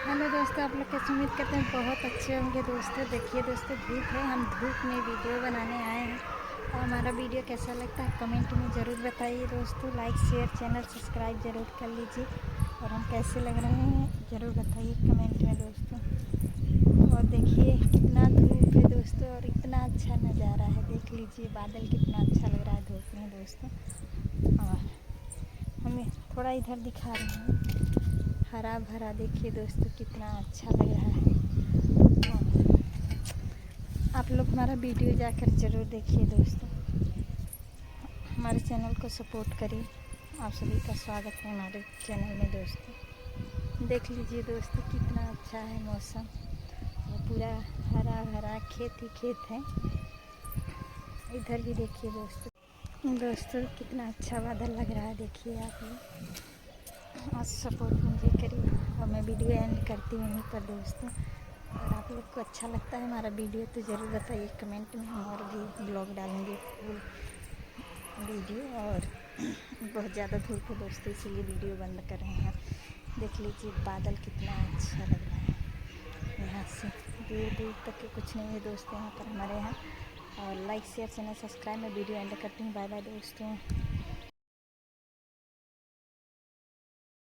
Hello दोस्तों, आप लोग कैसे? उम्मीद करते हैं बहुत अच्छे होंगे। दोस्तों देखिए दोस्तों, धूप है, हम धूप में वीडियो बनाने आए हैं और हमारा वीडियो कैसा लगता है कमेंट में ज़रूर बताइए। दोस्तों लाइक शेयर चैनल सब्सक्राइब ज़रूर कर लीजिए और हम कैसे लग रहे हैं ज़रूर बताइए कमेंट में दोस्तों। और देखिए कितना धूप है दोस्तों और इतना अच्छा नज़ारा है, देख लीजिए बादल कितना अच्छा लग रहा है धूप में दोस्तों। और हमें थोड़ा इधर दिखा रहे हैं, हरा भरा देखिए दोस्तों कितना अच्छा लग रहा है। आप लोग हमारा वीडियो जाकर ज़रूर देखिए दोस्तों, हमारे चैनल को सपोर्ट करिए। आप सभी का स्वागत है हमारे चैनल में दोस्तों। देख लीजिए दोस्तों कितना अच्छा है मौसम और पूरा हरा भरा खेत ही खेत है। इधर भी देखिए दोस्तों कितना अच्छा बादल लग रहा है, देखिए आप लोग आज सपोर्ट मुझे करिए और मैं वीडियो एंड करती हूँ यहीं पर दोस्तों। अगर आप लोग को अच्छा लगता है हमारा वीडियो तो ज़रूर बताइए कमेंट में, हम और भी ब्लॉग डालेंगे फुल वीडियो। और बहुत ज़्यादा धूप है दोस्तों इसीलिए वीडियो बंद कर रहे हैं। देख लीजिए बादल कितना अच्छा लग रहा है, यहाँ से दूर दूर तक के कुछ नहीं है दोस्तों यहाँ पर हमारे यहाँ। और लाइक शेयर चैनल सब्सक्राइब, मैं वीडियो एंड करती हूँ। बाय बाय दोस्तों।